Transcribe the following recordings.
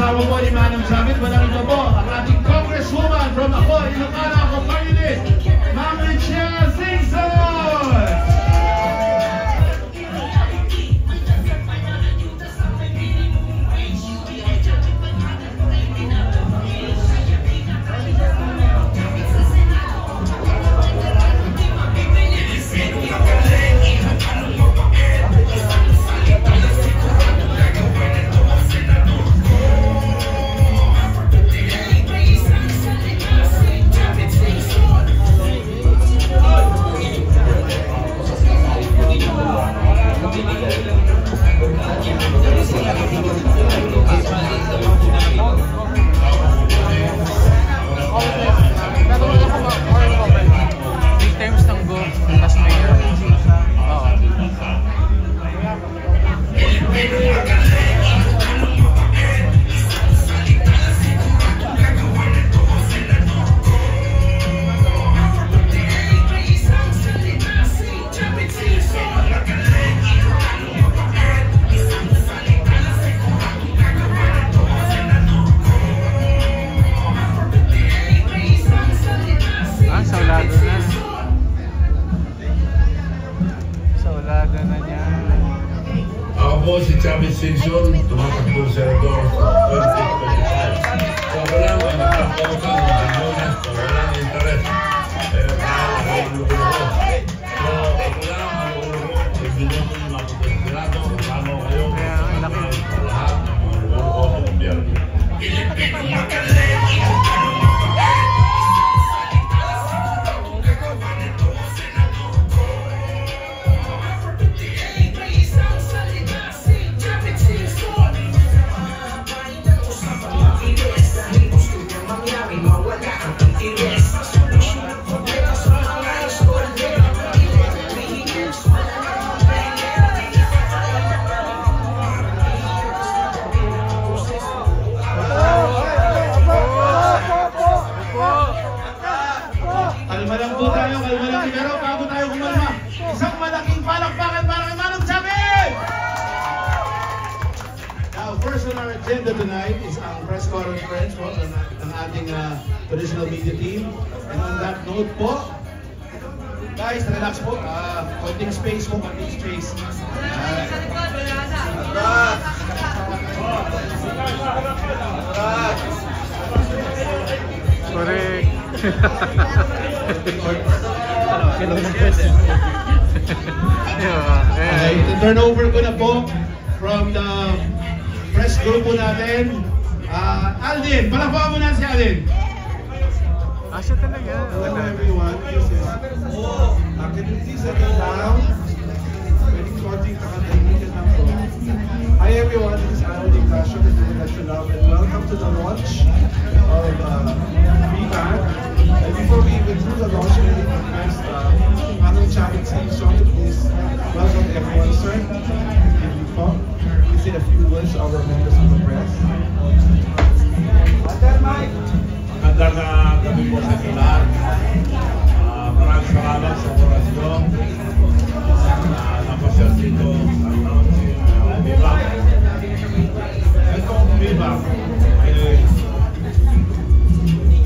asawa po ni Manong Sabit, walang ito po, ang ating congresswoman from ako, Ilocana, ako Pangilin, Ma'am Richelle Singson! Ako si Chavez Singson, tumatakbo sa Senador 2025. So wala ang nagkakawasan ng Pilipinas, so wala ang interes. Pero kaya nakakulugo ko. So wala ang nakakulugo, ibigyan ko yung mga pagkakirado, kasama ko kayo, lahat ng mga lugar ko sa gobyerno. Kalma lang po tayo, kalma lang. Pero bago tayo kumalma, isang malaking palakpakan para kay Manong Sabit! Now, first on our agenda tonight is ang press conference po ng ating traditional media team. And on that note po, guys, relax po. Konting space po, konting space. Correct. Turn over ko na po from the press group po natin. Aldin, palakpakan mo na si Aldin. Siya talaga. Hello everyone, this is can you please settle down? Pwedeng konting takatahimikan lang po. Hi everyone, this is Aldin Casio, the Division Love, and welcome to the launch of VBank. And before we even do the launch, I would request Manong Chavez Singson to please welcome everyone, sir. Please say a few words to our members of the press. Magandang gabi po sa inyo lahat. Maraming salamat sa oras nyo. Napasyal dito sa announcing VBank. Itong VBank ay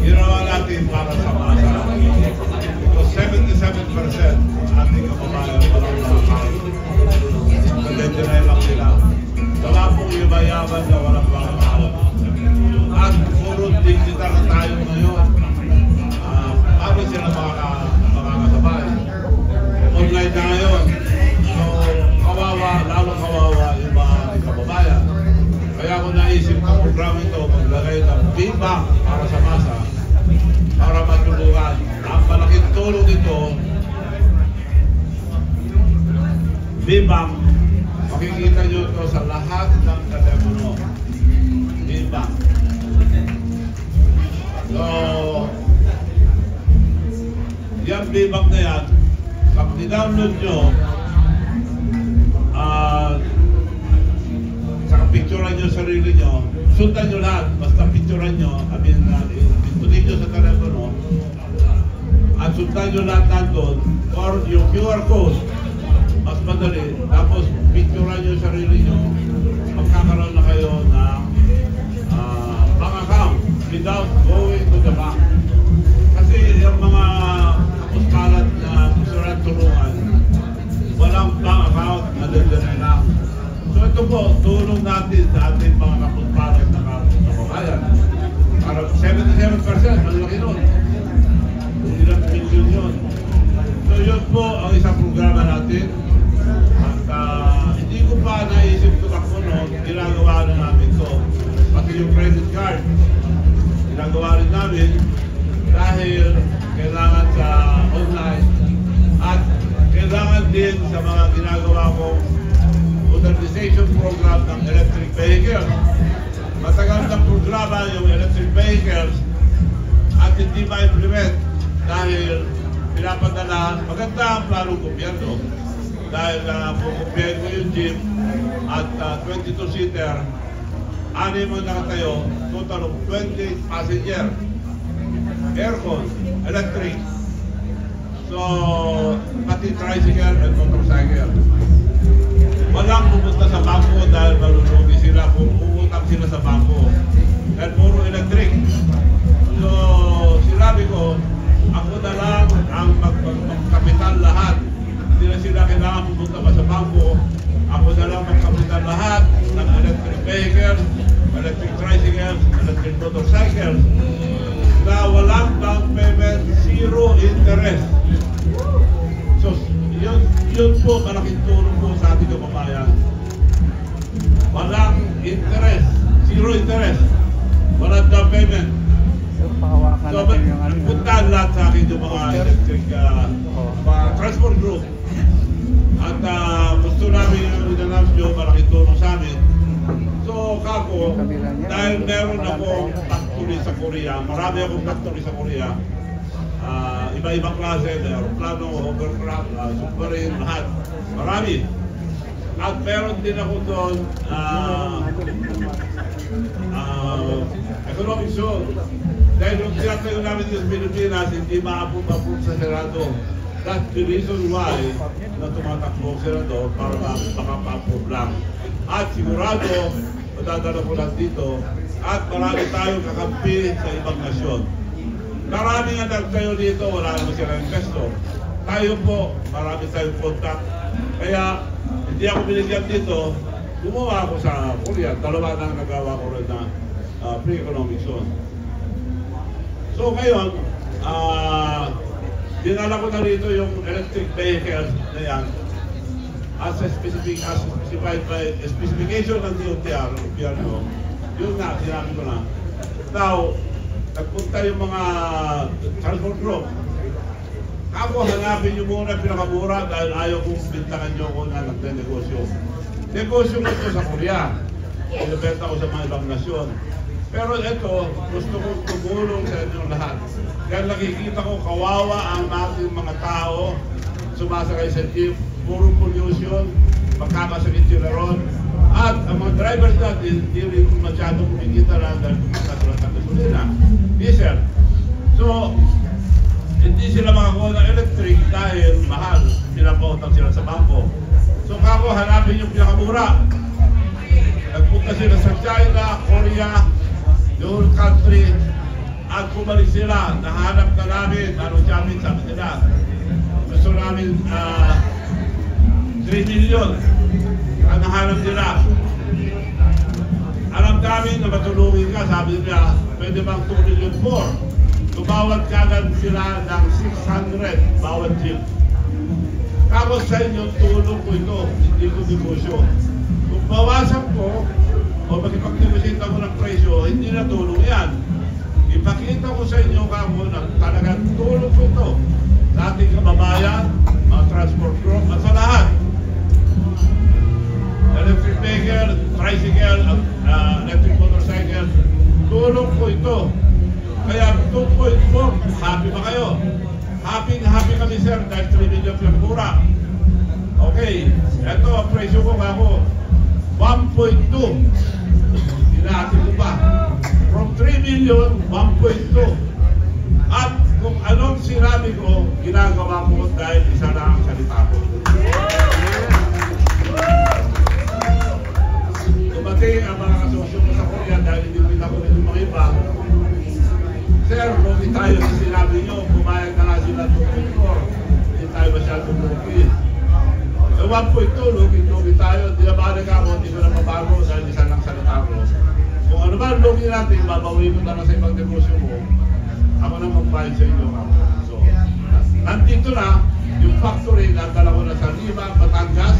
ginawa natin para sa masa. Ito 77% ating kababayan walang makakawin. Nag-deny lang sila. Wala pong yumayaman na walang makakawin. At puro digital na tayo ngayon. Paano sila makakasabay? Online na ngayon. So, kawawa, lalo kawawa yung mga kababayan. Kaya ako naisip ng programa ito, maglagay ng VBank para sa masa, para matulungan. Ang malaking tulong ito, VBank, makikita nyo ito sa lahat ng telepono. VBank. So, yung VBank na yan, pag ni-download nyo, saka picturean nyo sarili nyo, sundan nyo lahat, basta picturean nyo, pintunin nyo sa telepono, at sundan nyo lahat nandun, or yung QR code, mas madali, tapos picturean nyo sarili nyo, magkakaroon na kayo ng without going to the bank. Kasi yung mga kapuskalat na gusto rin tulungan, walang bank account, madadala lang. So ito po, tulong natin sa ating mga kapuskalat na kababayan. Para 77%, malaki nun. Ilang milyon yun. So yun po ang isang programa natin. At hindi ko pa naisip ito ako noon, ginagawa na namin ito. Pati yung credit card, ginagawa rin namin dahil kailangan sa online at kailangan din sa mga ginagawa kong modernization program ng electric vehicles. Matagal na programa yung electric vehicles at hindi ma-implement dahil pinapadala, maganda ang planong gobyerno dahil pupupihan ko yung jeep at 22-seater, 6 ang nakatayo, total of 20 passenger, aircon, electric, so pati tricycle and motorcycle. Walang pupunta sa bangko dahil malulugi sila kung umutang sila sa bangko dahil puro electric. So sinabi ko, ako na lang ang magkapital lahat. Hindi na sila kailangan pupunta pa sa bangko. Ako na lang magkapital lahat ng electric vehicles, electric tricycles, electric motorcycles na walang down payment, zero interest. So yun po, malaking tulong po sa ating kababayan. Walang interest, zero interest, walang down payment. So, puntahan lahat sa akin yung mga electric mga transport group. At gusto namin yung in-announce nyo, malaking tulong sa amin. So, kako, dahil meron akong factory sa Korea, marami akong factory sa Korea, iba-ibang klase, aeroplano, hovercraft, submarine, lahat. Marami. At meron din ako doon economic zone. Dahil yung tinatayo namin yung Pilipinas, hindi maabot-abot sa Senado. That's the reason why na tumatakbo ang Senado para makapapove lang. At sigurado, madadala ko lang dito, at marami tayong kakampi sa ibang nasyon. Marami nga nagtayo dito, wala naman silang investor. Tayo po, marami tayong contact. Kaya, hindi ako binigyan dito, gumawa ako sa Korea. Dalawa na nagawa ko rin na pre-economic zone. So ngayon, dinala ko na rito yung electric vehicles na yan as specified by specification ng DOTR, gobyerno. Yun nga, sinabi ko na. Now, nagpunta yung mga transport group. Ako, hanapin nyo muna pinakamura dahil ayaw kong bintangan nyo ko na nagde-negosyo. Negosyo ko ito sa Korea. Pinabenta ko sa mga ibang nasyon. Pero ito, gusto kong tumulong sa inyong lahat. Dahil nakikita ko kawawa ang ating mga tao, sumasakay sa jeep, puro pollution, magkakasakit sila ron. At ang mga drivers natin, hindi rin masyadong kumikita lang dahil kumikita sa gasolina, diesel. So, hindi sila makakuha ng electric dahil mahal. Pinapautang sila sa bangko. So, kako, hanapin yung pinakamura. Nagpunta sila sa China, Korea, the whole country, at bumalik sila. Nahanap na namin, sabi nila, gusto namin 3 million ang nahanap nila. Alam namin na matulungin ka, sabi nila, pwede bang 2 million more? Tumawad kagad sila ng 600 bawat jeep. Tapos sa inyo, tulong ko ito, hindi ko negosyo. Kung bawasan ko, o magipag-negotiate ako ng presyo, hindi na tulong yan. Ipakita ko sa inyo kako na talagang tulong ko ito sa ating kababayan, mga transport group, at sa lahat. Electric vehicle, tricycle, electric motorcycle, tulong ko ito. Kaya 2.4, happy ba kayo? Happy kami sir, dahil 3 million yung mura. Okay, ito ang presyo ko kako. 1.2. Hinati ko pa. From 3 million, 1.2. At kung anong sinabi ko, ginagawa ko dahil isa na ang salita ko. Dumating ang mga kasosyo ko sa Korea dahil hindi ko rin yung mga iba. Sir, lugi tayo sa sinabi nyo, pumayag na nga sila 2.4. Hindi tayo masyadong lugi. E 1.2, lugi tayo. Di na ba ako, hindi ko na mabago dahil isa lang salita ko. Kung ano ba lugi natin, babawin mo na sa ibang negosyo mo, ako na magbayad sa inyo. So, nandito na, yung factory na dala ko na sa Lima, Batangas,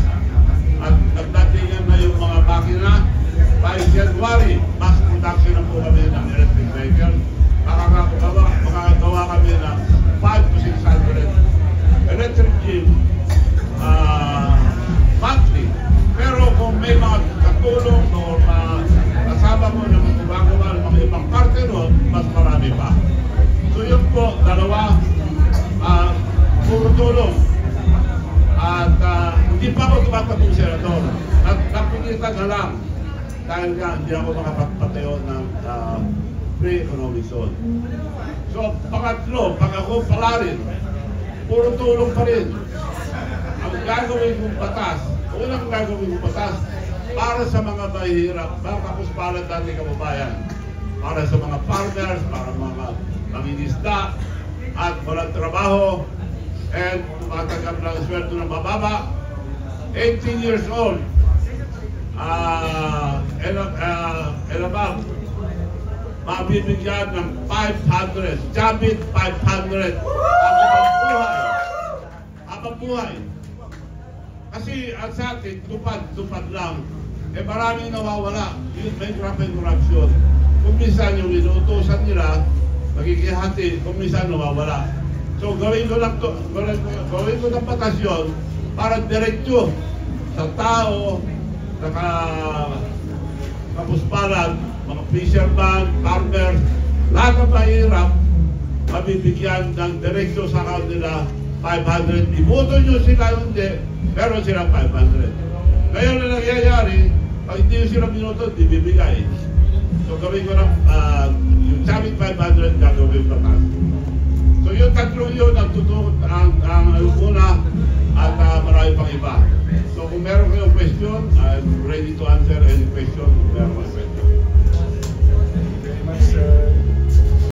at nagdatingan na yung mga makina. By January, mass production na po kami ng electric vehicle. Makakagawa kami ng 5 to 600 electric jeep monthly. Pero kung may mga katulong o kasama mo na magagawa ng mga ibang parte doon, mas marami pa. So yun po, dalawa, puro tulong. At hindi pa ako tumatapong senador. Napilitan na lang dahil nga hindi ako makapagpatayo ng pre-economic zone. So pangatlo, pag ako pala rin, puro tulong pa rin. Ang gagawin kong batas, unang gagawin kong batas, para sa mga mahihirap, mga kapuspalan dati kababayan, para sa mga farmers, para mga mangingisda, at walang trabaho, and tumatanggap ng sweldo ng mababa, 18 years old, and above, mabibigyan ng 500, Jabit 500, habang buhay. Kasi ang sa atin, tupad lang, eh maraming nawawala, yun may grabe corruption. Kung minsan yung inuutosan nila, magkikihati, kung minsan nawawala. So gawin ko ng batas yun para diretso sa tao, sa kapuspalan, mga fisherman, farmers, lahat ng mahirap, mabibigyan ng diretso sa account nila 500. Iboto nyo sila hindi, pero silang 500. Ngayon na nangyayari, pag hindi sila binoto, di bibigay. So gawin ko ng yung sabit 500 gagawin batas. So yung tatlong yun ang una at marami pang iba. So kung meron kayong question, I'm ready to answer any question kung meron kayong question.